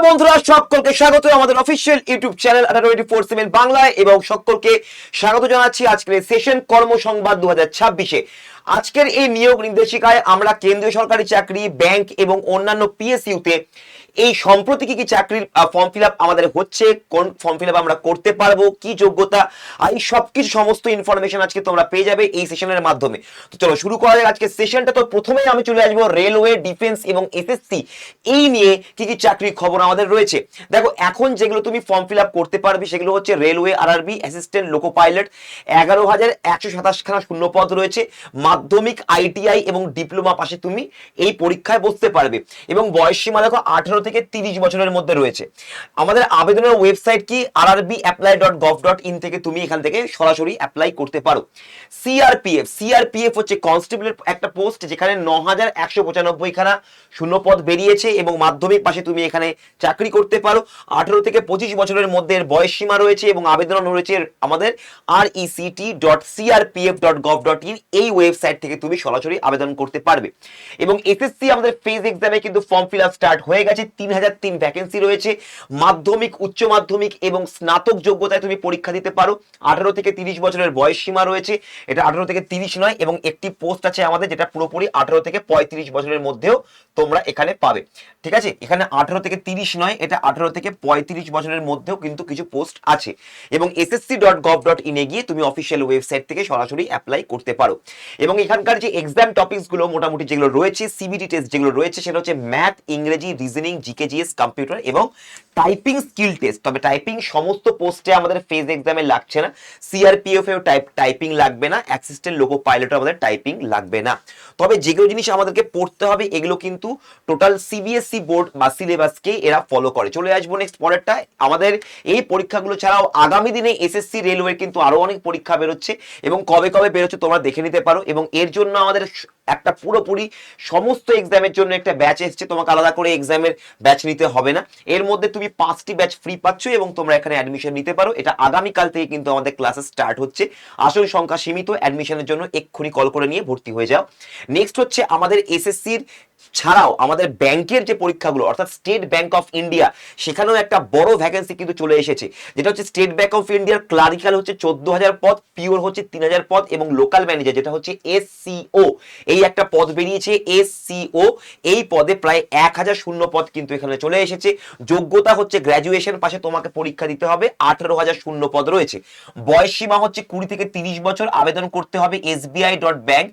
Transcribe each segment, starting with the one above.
বন্ধুরা, সকলকে স্বাগত আমাদের অফিসিয়াল ইউটিউব চ্যানেল 1824/7 বাংলায় এবং সকলকে স্বাগত জানাচ্ছি আজকের সেশন কর্মসংবাদ 2026-এ। আজকের এই নিয়োগ নির্দেশিকায় আমরা কেন্দ্রীয় সরকারি চাকরি, ব্যাংক এবং অন্যান্য পিএসইউতে এই সম্প্রতি কি কি চাকরির ফর্ম ফিল আপ আমাদের হচ্ছে, কোন ফর্ম ফিল আপ আমরা করতে পারবো, কি যোগ্যতা, এই সবকিছু সমস্ত ইনফরমেশন আজকে তোমরা পেয়ে যাবে এই সেশনের মাধ্যমে। তো চলো শুরু করা যাক আজকে সেশনটা। তো প্রথমেই আমি চলে আসবো রেলওয়ে, ডিফেন্স এবং এসএসসি এই নিয়ে কি কি চাকরির খবর আমাদের রয়েছে। দেখো, এখন যেগুলো তুমি ফর্ম ফিল আপ করতে পারবে সেগুলো হচ্ছে railway RRB assistant loco pilot, 11,127 খানা শূন্য পদ রয়েছে। মাধ্যমিক, আইটিআই এবং ডিপ্লোমা পাশে তুমি এই পরীক্ষায় বসতে পারবে এবং বয়স সীমা দেখো 18 থেকে 30 বছরের মধ্যে রয়েছে। আমাদের আবেদনের ওয়েবসাইট কি rrbapply.gov.in থেকে তুমি এখান থেকে সরাসরি অ্যাপ্লাই করতে পারো। সিআরপিএফ হচ্ছে কনস্টেবলের একটা পোস্ট, যেখানে 9,195 খানা শূন্য পদ বেরিয়েছে এবং মাধ্যমিক পাশে তুমি এখানে চাকরি করতে পারো। 18 থেকে 25 বছরের মধ্যে বয়স সীমা রয়েছে এবং আবেদন রয়েছে আমাদের rect.crpf.gov.in এই ওয়েবসাইট থেকে তুমি সরাসরি আবেদন করতে পারবে। এবং এসএসসি আমাদের ফেজ এক্সামে কিন্তু ফর্ম ফিল আপ স্টার্ট হয়ে গেছে। 3003 ভ্যাকেন্সি রয়েছে। মাধ্যমিক, উচ্চ মাধ্যমিক এবং স্নাতক যোগ্যতায় তুমি পরীক্ষা দিতে পারো। 18 থেকে 30 বছরের বয়স সীমা রয়েছে, এটা 18 থেকে 30 নয়। এবং একটি পোস্ট আছে আমাদের যেটা পুরোপুরি 18 থেকে 35 বছরের মধ্যেও তোমরা এখানে পাবে। ঠিক আছে, এখানে 18 থেকে 30 নয়, এটা 18 থেকে 35 বছরের মধ্যেও কিন্তু কিছু পোস্ট আছে। এবং ssc.gov.in এ গিয়ে তুমি অফিসিয়াল ওয়েবসাইট থেকে সরাসরি অ্যাপ্লাই করতে পারো। এবং এখানকার যে এক্সাম টপিকস গুলো মোটামুটি যেগুলো রয়েছে, সিবিটি টেস্ট যেগুলো রয়েছে, সেটা হচ্ছে ম্যাথ, ইংরেজি, রিজনিং, জিকেজিএস, কম্পিউটার এবং টাইপিং স্কিল টেস্ট। তবে টাইপিং সমস্ত পোস্টে আমাদের ফেজ এক্সামে লাগছে না। সিআরপিএফ এও টাইপিং লাগবে না, অ্যাসিস্ট্যান্ট লোকো পাইলটও আমাদের টাইপিং লাগবে না। তবে যেগুলো জিনিস আমাদেরকে পড়তে হবে এগুলো কিন্তু টোটাল সিবিএসই বোর্ড বা সিলেবাসকে এরা ফলো করে। চলে আসবো নেক্সট পরেরটা। আমাদের এই পরীক্ষাগুলো ছাড়াও আগামী দিনে এসএসসি রেলওয়ের কিন্তু আরো অনেক পরীক্ষা বেরোচ্ছে এবং কবে কবে বেরোচ্ছে তোমরা দেখে নিতে পারো। এবং এর জন্য আমাদের একটা পুরোপুরি সমস্ত এক্সামের জন্য একটা ব্যাচ এসছে, তোমাকে আলাদা করে এক্সামের ব্যাচ নিতে হবে না। এর মধ্যে তুমি 5টি ব্যাচ ফ্রি পাচ্ছ এবং তোমরা এখানে অ্যাডমিশন নিতে পারো। এটা আগামীকাল থেকে কিন্তু আমাদের ক্লাসেস স্টার্ট হচ্ছে। আসল সংখ্যা সীমিত, অ্যাডমিশনের জন্য এক্ষুনি কল করে নিয়ে ভর্তি হয়ে যাও। নেক্সট হচ্ছে আমাদের এসএসসির ছাড়াও আমাদের ব্যাংকের যে পরীক্ষাগুলো, অর্থাৎ স্টেট ব্যাংক অফ ইন্ডিয়া, সেখানেও একটা বড় ভ্যাকেন্সি কিন্তু চলে এসেছে। যেটা হচ্ছে স্টেট ব্যাংক অফ ইন্ডিয়ার ক্লারিক্যাল হচ্ছে 14,000 পদ, পিওর হচ্ছে 3,000 পদ এবং লোকাল ম্যানেজার যেটা হচ্ছে এসসিও, এই একটা পদ বেরিয়েছে এসসিও। এই পদে প্রায় 1,000 শূন্য পদ কিন্তু এখানে চলে এসেছে। যোগ্যতা হচ্ছে গ্র্যাজুয়েশন পাশে তোমাকে পরীক্ষা দিতে হবে। 18,000 শূন্য পদ রয়েছে। বয়স সীমা হচ্ছে 20 থেকে 30 বছর। আবেদন করতে হবে sbi.bank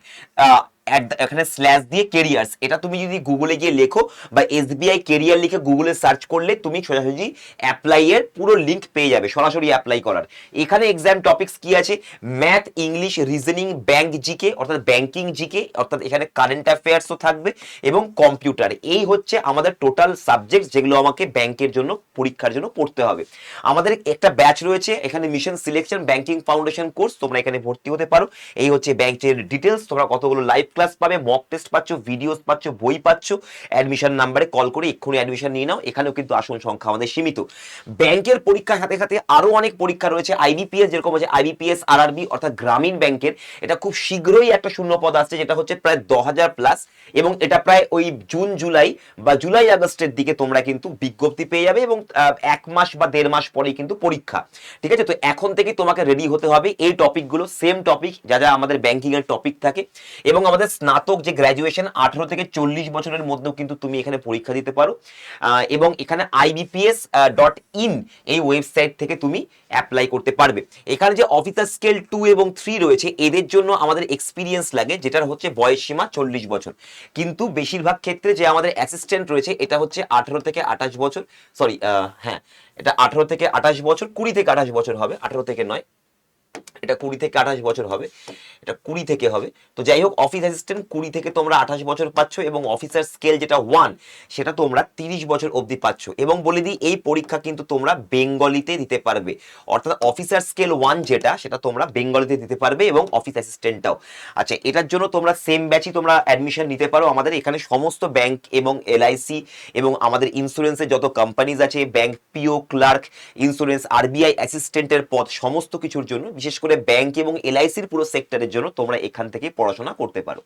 এখানে স্ল্যাশ দিয়ে কেরিয়ার্স, এটা তুমি যদি গুগলে গিয়ে লেখো বা এসবিআই কেরিয়ার লিখে গুগলে সার্চ করলে তুমি সোজাসুজি অ্যাপ্লাই এর পুরো লিংক পেয়ে যাবে, সরাসরি অ্যাপ্লাই করার। এখানে এক্সাম টপিকস কি আছে? Math, English, reasoning, bank GK অর্থাৎ ব্যাংকিং জিকে, অর্থাৎ এখানে কারেন্ট অ্যাফেয়ার্সও থাকবে এবং কম্পিউটার। এই হচ্ছে আমাদের টোটাল সাবজেক্ট যেগুলো আমাকে ব্যাংকের জন্য পরীক্ষার জন্য পড়তে হবে। আমাদের একটা ব্যাচ রয়েছে এখানে, mission selection banking foundation course, তোমরা এখানে ভর্তি হতে পারো। এই হচ্ছে ব্যাংকের ডিটেলস। তোমরা কতগুলো লাইভ ক্লাস পাবে, মক টেস্ট পাচ্ছ, ভিডিওস পাচ্ছ, বই পাচ্ছ। অ্যাডমিশন নাম্বারে কল করে এক্ষুনি অ্যাডমিশন নিয়ে নাও। এখানেও কিন্তু আসন সংখ্যা আমাদের সীমিত। ব্যাংকের পরীক্ষার সাথে সাথে আরো অনেক পরীক্ষা রয়েছে। আইবিপিএস, যেরকম হচ্ছে আইবিপিএস আরআরবি অর্থাৎ গ্রামীণ ব্যাংকের, এটা খুব শীঘ্রই একটা শূন্য পদ আসছে, যেটা হচ্ছে প্রায় 10,000 প্লাস এবং এটা প্রায় ওই জুন জুলাই বা জুলাই আগস্টের দিকে তোমরা কিন্তু বিজ্ঞপ্তি পেয়ে যাবে এবং 1 মাস বা 1.5 মাস পরেই কিন্তু পরীক্ষা। ঠিক আছে, তো এখন থেকে তোমাকে রেডি হতে হবে। এই টপিকগুলো সেম টপিক যা যা আমাদের ব্যাংকিং এর টপিক থাকে। এবং আমাদের স্নাতক যে গ্র্যাজুয়েশন 18 থেকে 40 বছরের মধ্যেও কিন্তু তুমি এখানে পরীক্ষা দিতে পারো। এবং এখানে ibps.in এই ওয়েবসাইট থেকে তুমি অ্যাপ্লাই করতে পারবে। এখানে যে অফিসার স্কেল 2 এবং 3 রয়েছে, এদের জন্য আমাদের এক্সপিরিয়েন্স লাগে, যেটার হচ্ছে বয়স সীমা 40 বছর। কিন্তু বেশিরভাগ ক্ষেত্রে যে আমাদের অ্যাসিস্ট্যান্ট রয়েছে এটা হচ্ছে 18 থেকে 28 বছর, সরি হ্যাঁ, এটা 18 থেকে 28 বছর, 20 থেকে 28 বছর হবে, 18 থেকে নয়, এটা 20 থেকে 28 বছর হবে, এটা 20 থেকে হবে। তো যাই হোক, অফিস অ্যাসিস্ট্যান্ট 20 থেকে তোমরা 28 বছর পাচ্ছ এবং অফিসার স্কেল যেটা 1 সেটা তোমরা 30 বছর অবধি পাচ্ছ। এবং বলে দিই, এই পরীক্ষা কিন্তু তোমরা বেঙ্গলিতে দিতে পারবে, অর্থাৎ অফিসার স্কেল 1 যেটা সেটা তোমরা বেঙ্গলিতে দিতে পারবে এবং অফিস অ্যাসিস্ট্যান্টটাও। আচ্ছা, এটার জন্য তোমরা সেম ব্যাচই তোমরা অ্যাডমিশন নিতে পারো। আমাদের এখানে সমস্ত ব্যাংক এবং এলআইসি এবং আমাদের ইন্স্যুরেন্সের যত কোম্পানিজ আছে, ব্যাংক পিও, ক্লার্ক, ইন্স্যুরেন্স, আরবিআই অ্যাসিস্ট্যান্টের পদ, সমস্ত কিছুর জন্য বিশেষ করে ব্যাংক এবং এলআইসির পুরো সেক্টরের জন্য তোমরা এখান থেকে পড়াশোনা করতে পারো।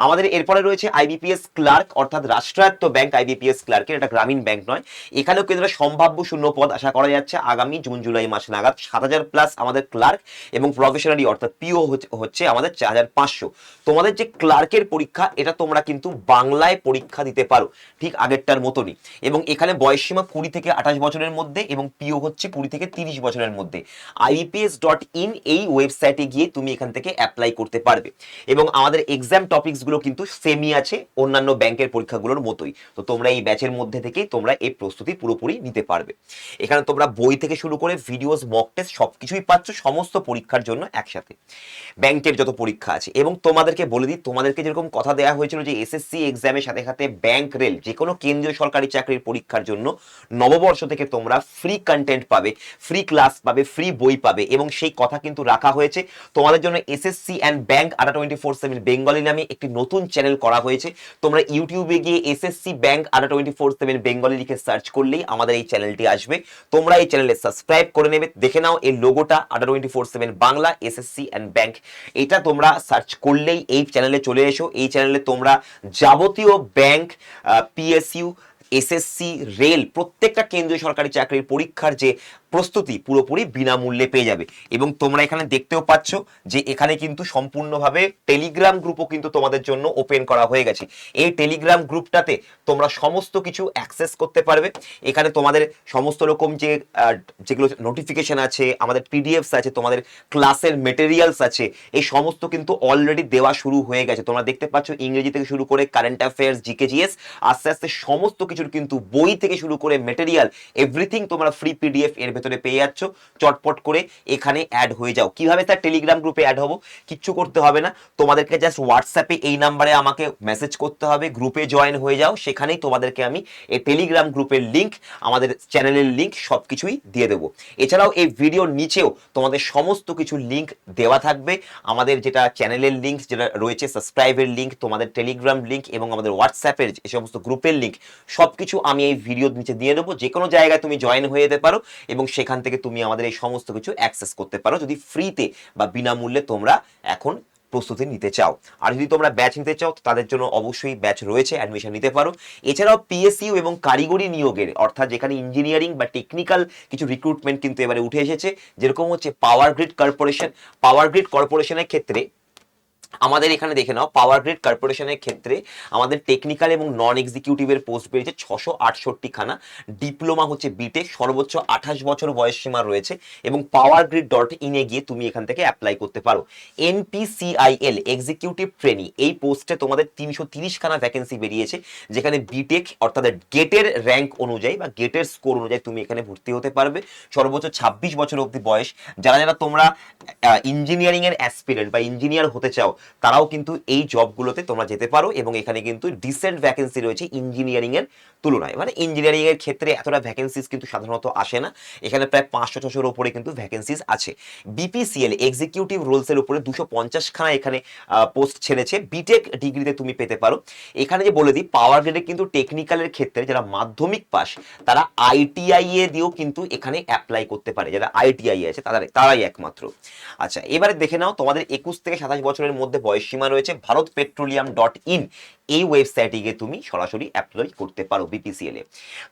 আমাদের এরপরে রয়েছে আইবিপিএস ক্লার্ক, অর্থাৎ রাষ্ট্রায়ত্ত ব্যাংক আইবিপিএস ক্লার্কের, এটা গ্রামীণ ব্যাংক নয়। এখানেও কিন্তু সম্ভাব্য শূন্য পদ আশা করা যাচ্ছে আগামী জুন জুলাই মাস নাগাদ। 7,000 প্লাস আমাদের ক্লার্ক, এবং প্রফেশনালি অর্থাৎ পিও হচ্ছে আমাদের 4,500। তোমাদের যে ক্লার্কের পরীক্ষা, এটা তোমরা কিন্তু বাংলায় পরীক্ষা দিতে পারো ঠিক আগেরটার মতনই, এবং এখানে বয়সসীমা 20 থেকে 28 বছরের মধ্যে, এবং পিও হচ্ছে 20 থেকে 30 বছরের মধ্যে। iebps.in এই ওয়েবসাইটে গিয়ে তুমি এখান থেকে অ্যাপ্লাই করতে পারবে, এবং আমাদের এক্সাম টপিকস গুলো কিন্তু সেমই আছে অন্যান্য ব্যাংকের পরীক্ষাগুলোর মতোই। তো তোমরা এই ব্যাচের মধ্যে থেকেই তোমরা এই প্রস্তুতি পুরোপুরি নিতে পারবে। এখানে তোমরা বই থেকে শুরু করে ভিডিওস, মক টেস্ট সবকিছুই পাচ্ছ সমস্ত পরীক্ষার জন্য একসাথে, ব্যাংকের যত পরীক্ষা আছে। এবং তোমাদেরকে বলে দিই, তোমাদেরকে যেরকম কথা দেওয়া হয়েছিল যে এসএসসি এক্সামের সাথে সাথে ব্যাংক, রেল, যে কোনো কেন্দ্রীয় সরকারি চাকরির পরীক্ষার জন্য নববর্ষ থেকে তোমরা ফ্রি কন্টেন্ট পাবে, ফ্রি ক্লাস পাবে, ফ্রি বই পাবে, এবং সেই কথা কিন্তু রাখা হয়েছে। তোমাদের জন্য এসএসসি অ্যান্ড ব্যাংক আড্ডা 24/7 বেঙ্গলি নামে একটি নতুন চ্যানেল করা হয়েছে। তোমরা ইউটিউবে গিয়ে এসএসসি ব্যাংক আড্ডা 24/7 বেঙ্গলি লিখে সার্চ করলেই আমাদের এই চ্যানেলটি আসবে। তোমরা এই চ্যানেলে সাবস্ক্রাইব করে নেবে। দেখে নাও এই লোগোটা, আড্ডা 24/7 বাংলা, এসএসসি অ্যান্ড ব্যাংক, এটা তোমরা সার্চ করলেই এই চ্যানেলে চলে এসো। এই চ্যানেলে তোমরা যাবতীয় ব্যাংক, পিএসইউ, এসএসসি, রেল, প্রত্যেকটা কেন্দ্রীয় সরকারি চাকরির পরীক্ষার যে প্রস্তুতি পুরোপুরি বিনামূল্যে পেয়ে যাবে। এবং তোমরা এখানে দেখতেও পাচ্ছ যে এখানে কিন্তু সম্পূর্ণভাবে টেলিগ্রাম গ্রুপও কিন্তু তোমাদের জন্য ওপেন করা হয়ে গেছে। এই টেলিগ্রাম গ্রুপটাতে তোমরা সমস্ত কিছু অ্যাক্সেস করতে পারবে। এখানে তোমাদের সমস্ত রকম যেগুলো নোটিফিকেশন আছে, আমাদের পিডিএফস আছে, তোমাদের ক্লাসের মেটেরিয়ালস আছে, এই সমস্ত কিন্তু অলরেডি দেওয়া শুরু হয়ে গেছে। তোমরা দেখতে পাচ্ছ ইংরেজি থেকে শুরু করে কারেন্ট অ্যাফেয়ার্স, জিকে, জিএস, আস্তে আস্তে সমস্ত কিছুর কিন্তু বই থেকে শুরু করে মেটেরিয়াল, এভরিথিং তোমরা ফ্রি পিডিএফ এর ভেতরে পেয়ে যাচ্ছ। চটপট করে এখানে অ্যাড হয়ে যাও। কিভাবে স্যার টেলিগ্রাম গ্রুপে অ্যাড হবো? কিচ্ছু করতে হবে না, তোমাদেরকে জাস্ট হোয়াটসঅ্যাপে এই নাম্বারে আমাকে মেসেজ করতে হবে, গ্রুপে জয়েন হয়ে যাও। সেখানেই তোমাদেরকে আমি এই টেলিগ্রাম গ্রুপের লিংক, আমাদের চ্যানেলের লিংক সবকিছুই দিয়ে দেবো। এছাড়াও এই ভিডিওর নিচেও তোমাদের সমস্ত কিছু লিংক দেওয়া থাকবে। আমাদের যেটা চ্যানেলের লিংক যেটা রয়েছে, সাবস্ক্রাইবের লিংক, তোমাদের টেলিগ্রাম লিংক এবং আমাদের হোয়াটসঅ্যাপের এই সমস্ত গ্রুপের লিংক সবকিছু আমি এই ভিডিওর নিচে দিয়ে দেবো। যে কোনো জায়গায় তুমি জয়েন হয়ে যেতে পারো এবং সেখান থেকে তুমি আমাদের এই সমস্ত কিছু অ্যাক্সেস করতে পারো, যদি ফ্রিতে বা বিনামূল্যে তোমরা এখন প্রস্তুতি নিতে চাও। আর যদি তোমরা ব্যাচ নিতে চাও তাদের জন্য অবশ্যই ব্যাচ রয়েছে, অ্যাডমিশন নিতে পারো। এছাড়াও পিএসইউ এবং কারিগরি নিয়োগের, অর্থাৎ যেখানে ইঞ্জিনিয়ারিং বা টেকনিক্যাল কিছু রিক্রুটমেন্ট কিন্তু এবারে উঠে এসেছে, যেরকম হচ্ছে power grid corporation. Power grid কর্পোরেশনের ক্ষেত্রে আমাদের এখানে দেখে নাও, পাওয়ার গ্রিড কর্পোরেশনের ক্ষেত্রে আমাদের টেকনিক্যাল এবং নন এক্সিকিউটিভের পোস্ট বেরিয়েছে 668 খানা। ডিপ্লোমা হচ্ছে বিটেক, সর্বোচ্চ 28 বছর বয়স সীমা রয়েছে, এবং powergrid.in এ গিয়ে তুমি এখান থেকে অ্যাপ্লাই করতে পারো। এনপিসিআইএল এক্সিকিউটিভ ট্রেনি, এই পোস্টে তোমাদের 330 খানা ভ্যাকেন্সি বেরিয়েছে, যেখানে বিটেক অর্থাৎ গেটের র্যাঙ্ক অনুযায়ী বা গেটের স্কোর অনুযায়ী তুমি এখানে ভর্তি হতে পারবে। সর্বোচ্চ 26 বছর অবধি বয়স। যারা যারা তোমরা ইঞ্জিনিয়ারিং এর অ্যাসপিরেন্ট বা ইঞ্জিনিয়ার হতে চাও, তারাও কিন্তু এই জবগুলোতে তোমরা যেতে পারো, এবং এখানে কিন্তু ডিসেন্ট ভ্যাকেন্সি রয়েছে ইঞ্জিনিয়ারিং এর তুলনায়। মানে ইঞ্জিনিয়ারিং এর ক্ষেত্রে এতটা ভ্যাকেন্সিস কিন্তু সাধারণত আসে না, এখানে প্রায় 500-600-র উপরে কিন্তু ভ্যাকেন্সিস আছে। বিপিসিএল এক্সিকিউটিভ রোলস এর উপরে 250 খানা এখানে পোস্ট ছেড়েছে, বিটেক ডিগ্রিতে তুমি পেতে পারো। এখানে যে বলে দিই, পাওয়ার গ্রিডে কিন্তু টেকনিক্যালের ক্ষেত্রে যারা মাধ্যমিক পাস, তারা আইটিআই এ দিয়েও কিন্তু এখানে অ্যাপ্লাই করতে পারে। যারা আইটিআই আছে তারাই একমাত্র। আচ্ছা, এবারে দেখে নাও, তোমাদের 21 থেকে 27 বছরের মধ্যে বয়সসীমা রয়েছে। ভারতপেট্রোলিয়াম.in এই ওয়েবসাইটে গিয়ে তুমি সরাসরি অ্যাপ্লাই করতে পারো বিপিসিএল এ।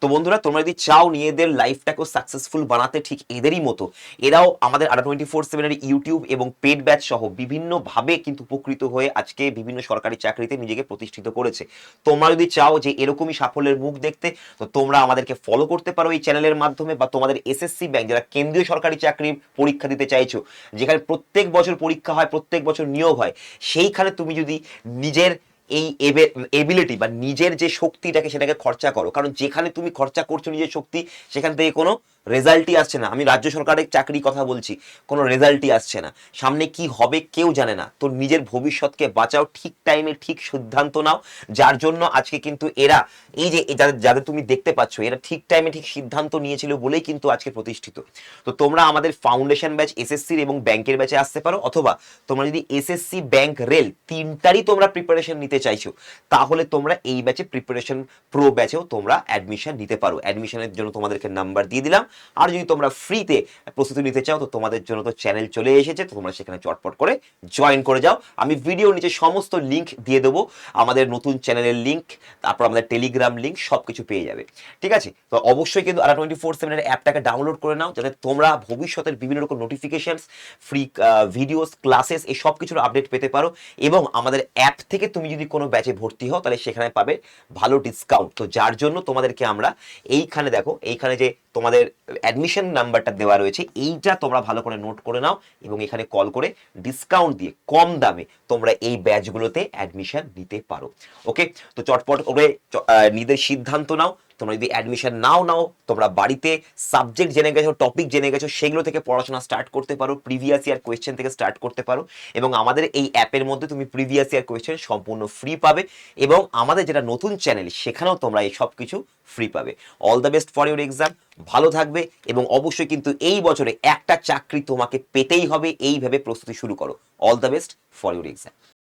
তো বন্ধুরা, তোমরা যদি চাও নিজেদের লাইফটাকে সাকসেসফুল বানাতে ঠিক এদেরই মতো, এরাও আমাদের আড্ডা 24/7 এর ইউটিউব এবং পেড ব্যাচ সহ বিভিন্ন ভাবে কিন্তু উপকৃত হয়ে আজকে বিভিন্ন সরকারি চাকরিতে নিজেকে প্রতিষ্ঠিত করেছে। তোমরা যদি চাও যে এরকমই সাফল্যের মুখ দেখতে, তো তোমরা আমাদেরকে ফলো করতে পারো এই চ্যানেলের মাধ্যমে, বা তোমাদের এসএসসি ব্যাংক যারা কেন্দ্রীয় সরকারি চাকরির পরীক্ষা দিতে চাইছো, যেখানে প্রত্যেক বছর পরীক্ষা হয়, প্রত্যেক বছর নিয়োগ হয়, সেইখানে তুমি যদি নিজের এই এবিলিটি বা নিজের যে শক্তিটাকে সেটাকে খরচা করো, কারণ যেখানে তুমি খরচা করছো নিজের শক্তি, সেখান থেকে কোনো রেজাল্টই আসছে না। আমি রাজ্য সরকারের চাকরি কথা বলছি, কোনো রেজাল্টই আসছে না। সামনে কি হবে কেউ জানে না। তো নিজের ভবিষ্যৎকে বাঁচাও, ঠিক টাইমে ঠিক সিদ্ধান্ত নাও, যার জন্য আজকে কিন্তু এরা, এই যে যাদের তুমি দেখতে পাচ্ছ, এরা ঠিক টাইমে ঠিক সিদ্ধান্ত নিয়েছিল বলেই কিন্তু আজকে প্রতিষ্ঠিত। তো তোমরা আমাদের ফাউন্ডেশন ব্যাচ এসএসসির এবং ব্যাংকের ব্যাচে আসতে পারো, অথবা তোমরা যদি এসএসসি, ব্যাংক, রেল তিনটারই তোমরা প্রিপারেশন নিতে চাইছো, তাহলে তোমরা এই ব্যাচে প্রিপারেশন প্রো ব্যাচেও তোমরা অ্যাডমিশন নিতে পারো। অ্যাডমিশনের জন্য তোমাদেরকে নাম্বার দিয়ে দিলাম, আর যদি তোমরা ফ্রিতে প্রস্তুতি নিতে চাও তো তোমাদের জন্য তো চ্যানেল চলে এসেছে, তো তোমরা সেখানে চটপট করে জয়েন করে যাও। আমি ভিডিও নিচে সমস্ত লিঙ্ক দিয়ে দেবো, আমাদের নতুন চ্যানেলের লিঙ্ক, তারপর আমাদের টেলিগ্রাম লিঙ্ক, সব কিছু পেয়ে যাবে। ঠিক আছে, তো অবশ্যই কিন্তু ADA24/7 এর অ্যাপটাকে ডাউনলোড করে নাও, যাতে তোমরা ভবিষ্যতের বিভিন্ন রকম নোটিফিকেশনস, ফ্রি ভিডিওস, ক্লাসেস, এই সব কিছুর আপডেট পেতে পারো। এবং আমাদের অ্যাপ থেকে তুমি যদি কোনো ব্যাচে ভর্তি হও তাহলে সেখানে পাবে ভালো ডিসকাউন্ট। তো যার জন্য তোমাদেরকে আমরা এইখানে দেখো, এইখানে যে তোমাদের অ্যাডমিশন নাম্বারটা দেওয়া রয়েছে, এইটা তোমরা ভালো করে নোট করে নাও এবং এখানে কল করে ডিসকাউন্ট দিয়ে কম দামে তোমরা এই ব্যাচগুলোতে অ্যাডমিশন নিতে পারো। ওকে, তো চটপট করে নিজেদের সিদ্ধান্ত নাও। তোমরা যদি অ্যাডমিশন নাও তোমরা বাড়িতে সাবজেক্ট জেনে গেছো, টপিক জেনে গেছো, সেগুলো থেকে পড়াশোনা স্টার্ট করতে পারো, প্রিভিয়াস ইয়ার কোয়েশ্চেন থেকে স্টার্ট করতে পারো। এবং আমাদের এই অ্যাপের মধ্যে তুমি প্রিভিয়াস ইয়ার কোয়েশ্চেন সম্পূর্ণ ফ্রি পাবে, এবং আমাদের যেটা নতুন চ্যানেল সেখানেও তোমরা এই সব কিছু ফ্রি পাবে। All the best for your exam, ভালো থাকবে। এবং অবশ্যই কিন্তু এই বছরে একটা চাকরি তোমাকে পেতেই হবে, এইভাবে প্রস্তুতি শুরু করো। All the best for your exam.